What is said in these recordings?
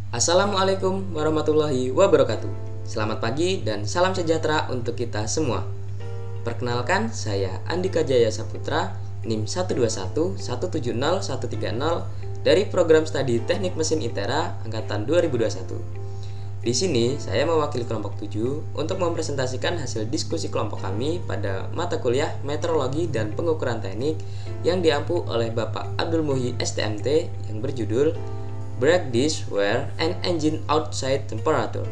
Assalamualaikum warahmatullahi wabarakatuh. Selamat pagi dan salam sejahtera untuk kita semua. Perkenalkan, saya Andika Jaya Saputra, NIM 121170130 dari program studi Teknik Mesin ITERA angkatan 2021. Di sini saya mewakili kelompok 7 untuk mempresentasikan hasil diskusi kelompok kami pada mata kuliah Meteorologi dan Pengukuran Teknik yang diampu oleh Bapak Abdul Muhyi STMT yang berjudul Break Dish Wear and Engine Outside Temperature.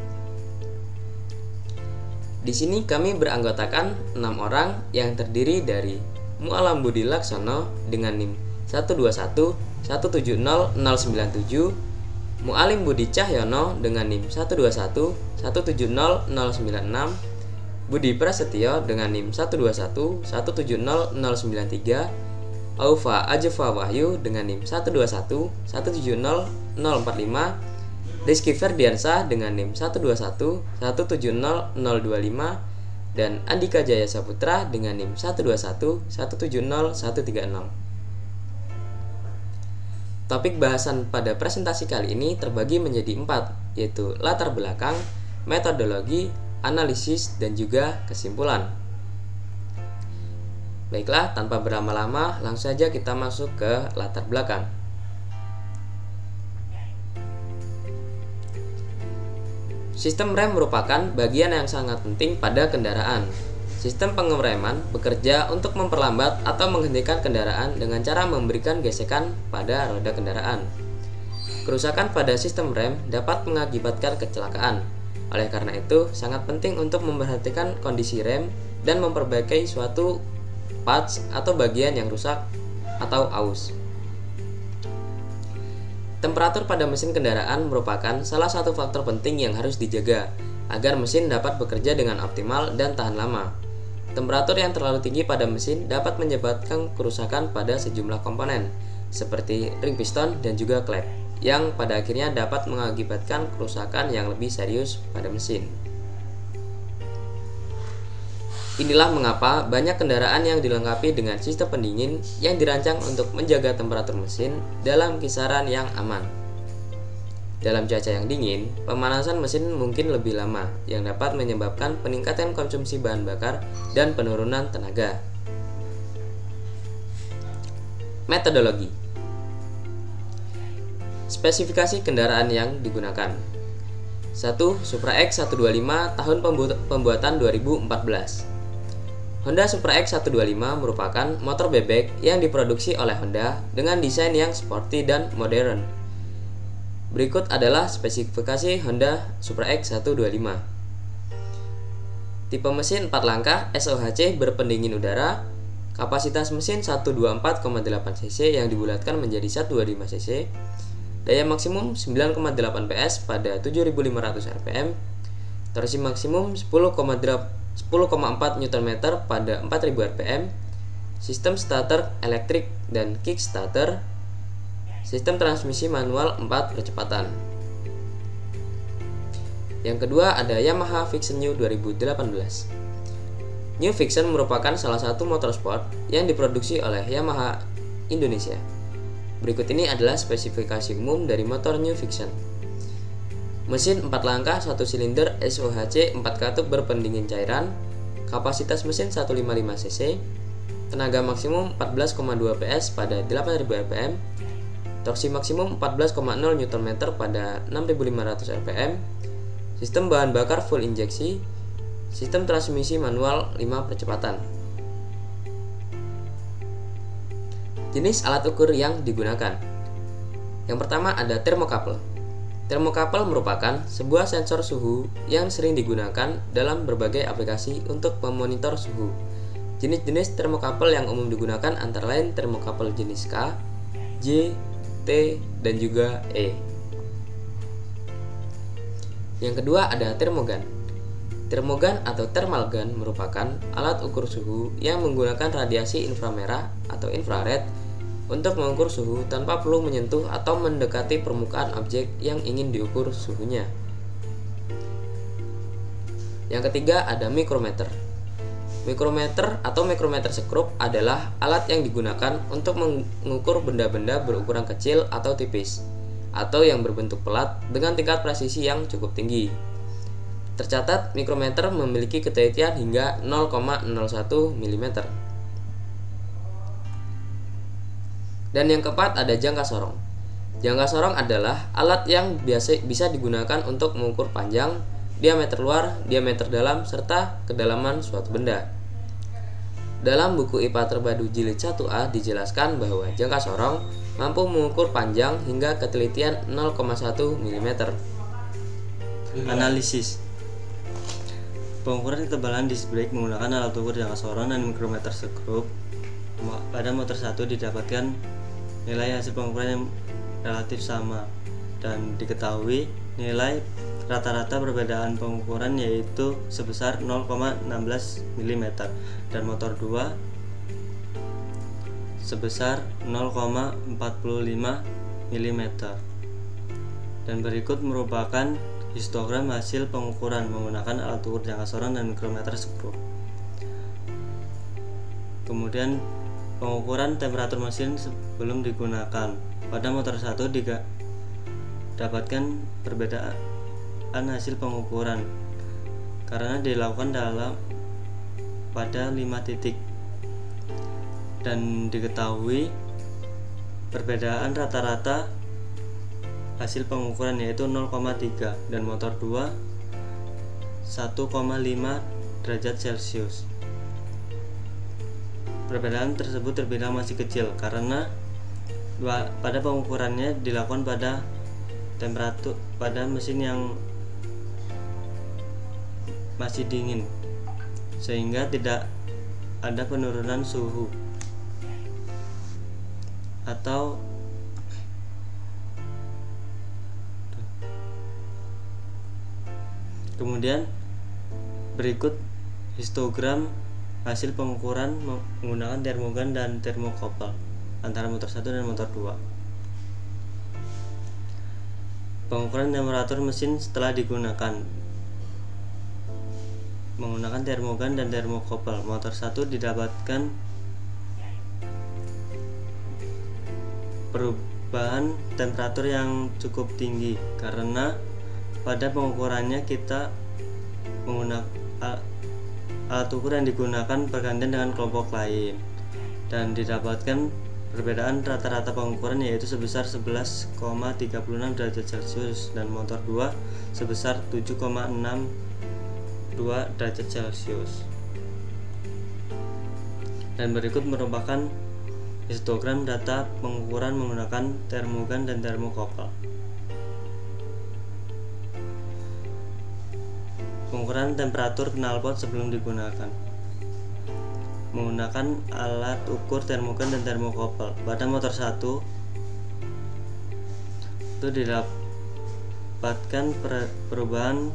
Di sini kami beranggotakan 6 orang yang terdiri dari Mu'alam Budi Laksono dengan NIM 121170097, Mu'alim Budi Cahyono dengan NIM 121170096, Budi Prasetyo dengan NIM 121170093, Aufa Ajefa Wahyu dengan NIM 121170045, Rizky Ferdiansah dengan NIM 121170025, dan Andika Jaya Saputra dengan NIM 121170130. Topik bahasan pada presentasi kali ini terbagi menjadi 4, yaitu latar belakang, metodologi, analisis, dan juga kesimpulan. Baiklah, tanpa berlama-lama, langsung saja kita masuk ke latar belakang. Sistem rem merupakan bagian yang sangat penting pada kendaraan. Sistem pengereman bekerja untuk memperlambat atau menghentikan kendaraan dengan cara memberikan gesekan pada roda kendaraan. Kerusakan pada sistem rem dapat mengakibatkan kecelakaan. Oleh karena itu, sangat penting untuk memperhatikan kondisi rem dan memperbaiki suatu parts atau bagian yang rusak atau aus. Temperatur pada mesin kendaraan merupakan salah satu faktor penting yang harus dijaga agar mesin dapat bekerja dengan optimal dan tahan lama. Temperatur yang terlalu tinggi pada mesin dapat menyebabkan kerusakan pada sejumlah komponen seperti ring piston dan juga klep, yang pada akhirnya dapat mengakibatkan kerusakan yang lebih serius pada mesin. Inilah mengapa banyak kendaraan yang dilengkapi dengan sistem pendingin yang dirancang untuk menjaga temperatur mesin dalam kisaran yang aman. Dalam cuaca yang dingin, pemanasan mesin mungkin lebih lama, yang dapat menyebabkan peningkatan konsumsi bahan bakar dan penurunan tenaga. Metodologi. Spesifikasi kendaraan yang digunakan. 1. Supra X 125 tahun pembuatan 2014. Honda Supra X 125 merupakan motor bebek yang diproduksi oleh Honda dengan desain yang sporty dan modern. Berikut adalah spesifikasi Honda Supra X 125. Tipe mesin 4 langkah SOHC berpendingin udara, kapasitas mesin 124,8 cc yang dibulatkan menjadi 125 cc, daya maksimum 9,8 PS pada 7.500 rpm, torsi maksimum 10,4 Nm pada 4.000 rpm, sistem starter elektrik dan kickstarter, sistem transmisi manual 4 percepatan. Yang kedua ada Yamaha Vixion New 2018. New Vixion merupakan salah satu motorsport yang diproduksi oleh Yamaha Indonesia. Berikut ini adalah spesifikasi umum dari motor New Vixion. Mesin 4 langkah 1 silinder SOHC 4 katup berpendingin cairan, kapasitas mesin 155 cc, tenaga maksimum 14,2 PS pada 8.000 rpm, torsi maksimum 14,0 Nm pada 6.500 rpm, sistem bahan bakar full injeksi, sistem transmisi manual 5 percepatan. Jenis alat ukur yang digunakan. Yang pertama ada thermocouple. Thermocouple merupakan sebuah sensor suhu yang sering digunakan dalam berbagai aplikasi untuk memonitor suhu. Jenis-jenis thermocouple yang umum digunakan antara lain thermocouple jenis K, J, T, dan juga E. Yang kedua ada termogan. Termogan atau thermal gun merupakan alat ukur suhu yang menggunakan radiasi inframerah atau infrared untuk mengukur suhu tanpa perlu menyentuh atau mendekati permukaan objek yang ingin diukur suhunya. Yang ketiga ada mikrometer. Mikrometer atau mikrometer sekrup adalah alat yang digunakan untuk mengukur benda-benda berukuran kecil atau tipis. atau yang berbentuk pelat dengan tingkat presisi yang cukup tinggi. Tercatat mikrometer memiliki ketelitian hingga 0,01 mm. Dan yang keempat ada jangka sorong. Jangka sorong adalah alat yang biasa bisa digunakan untuk mengukur panjang, diameter luar, diameter dalam, serta kedalaman suatu benda. Dalam buku IPA Terpadu Jilid 1A dijelaskan bahwa jangka sorong mampu mengukur panjang hingga ketelitian 0,1 mm. Analisis. Pengukuran ketebalan disc brake menggunakan alat ukur jangka sorong dan mikrometer skrup. Pada motor 1 didapatkan nilai hasil pengukuran yang relatif sama dan diketahui nilai rata-rata perbedaan pengukuran yaitu sebesar 0,16 mm dan motor 2 sebesar 0,45 mm. Dan berikut merupakan histogram hasil pengukuran menggunakan alat ukur jangka sorong dan mikrometer skrup. Kemudian pengukuran temperatur mesin sebelum digunakan. Pada motor 1 didapatkan perbedaan hasil pengukuran karena dilakukan pada 5 titik dan diketahui perbedaan rata-rata hasil pengukuran yaitu 0,3 dan motor 2 1,5 derajat Celcius. Perbedaan tersebut terbilang masih kecil karena pada pengukurannya dilakukan pada temperatur pada mesin yang masih dingin sehingga tidak ada penurunan suhu atau kemudian berikut histogram hasil pengukuran menggunakan termogan dan termokopel antara motor 1 dan motor 2. Pengukuran temperatur mesin setelah digunakan menggunakan termogan dan termokopel. Motor 1 didapatkan perubahan temperatur yang cukup tinggi karena pada pengukurannya kita menggunakan alat ukur yang digunakan bergantian dengan kelompok lain dan didapatkan perbedaan rata-rata pengukuran yaitu sebesar 11,36 derajat Celcius dan motor 2 sebesar 7,62 derajat Celcius. Dan berikut merupakan histogram data pengukuran menggunakan termogan dan termokopel. Pengukuran temperatur knalpot sebelum digunakan menggunakan alat ukur termogan dan termokopel. Pada motor 1 itu didapatkan perubahan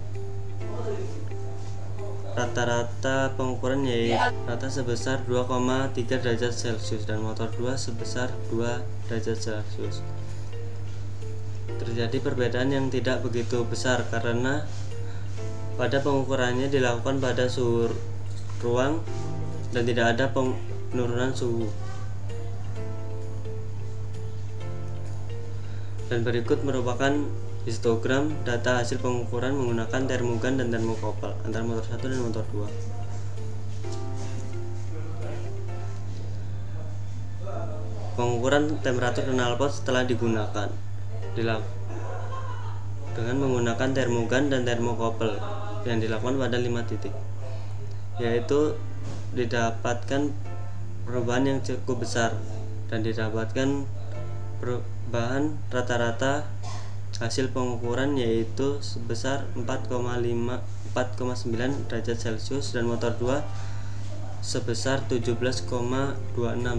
rata-rata pengukuran yaitu rata sebesar 2,3 derajat Celcius dan motor 2 sebesar 2 derajat Celcius. Terjadi perbedaan yang tidak begitu besar karena pada pengukurannya dilakukan pada suhu ruang dan tidak ada penurunan suhu. Dan berikut merupakan histogram data hasil pengukuran menggunakan termogan dan termokopel antara motor 1 dan motor 2. Pengukuran temperatur knalpot setelah digunakan dengan menggunakan termogan dan termokopel yang dilakukan pada 5 titik, yaitu didapatkan perubahan yang cukup besar dan didapatkan perubahan rata-rata hasil pengukuran yaitu sebesar 4,9 derajat Celcius dan motor 2 sebesar 17,26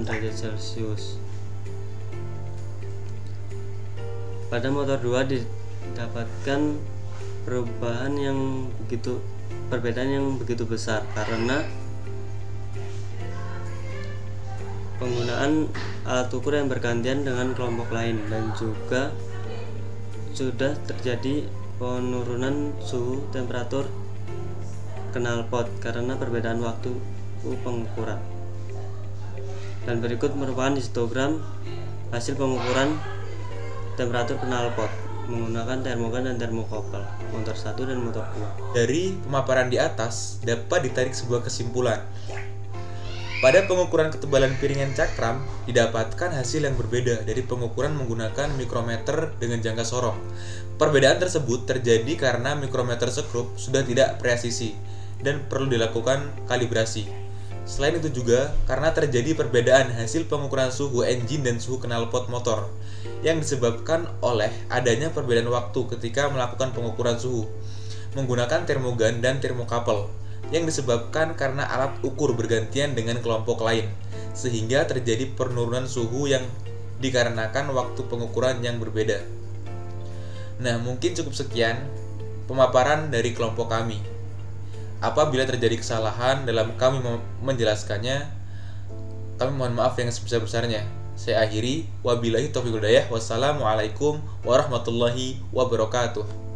derajat Celcius. Pada motor 2 didapatkan perbedaan yang begitu besar karena penggunaan alat ukur yang bergantian dengan kelompok lain dan juga sudah terjadi penurunan suhu temperatur knalpot karena perbedaan waktu pengukuran. Dan berikut merupakan histogram hasil pengukuran temperatur knalpot. menggunakan termogan dan termokouple, motor 1 dan motor 2. Dari pemaparan di atas dapat ditarik sebuah kesimpulan. Pada pengukuran ketebalan piringan cakram didapatkan hasil yang berbeda dari pengukuran menggunakan mikrometer dengan jangka sorong. Perbedaan tersebut terjadi karena mikrometer sekrup sudah tidak presisi dan perlu dilakukan kalibrasi. Selain itu juga karena terjadi perbedaan hasil pengukuran suhu engine dan suhu knalpot motor yang disebabkan oleh adanya perbedaan waktu ketika melakukan pengukuran suhu menggunakan termogan dan termokouple yang disebabkan karena alat ukur bergantian dengan kelompok lain sehingga terjadi penurunan suhu yang dikarenakan waktu pengukuran yang berbeda. Nah, mungkin cukup sekian pemaparan dari kelompok kami. Apabila terjadi kesalahan dalam kami menjelaskannya, kami mohon maaf yang sebesar-besarnya. Saya akhiri, wabillahi taufiq wal hidayah. Wassalamualaikum warahmatullahi wabarakatuh.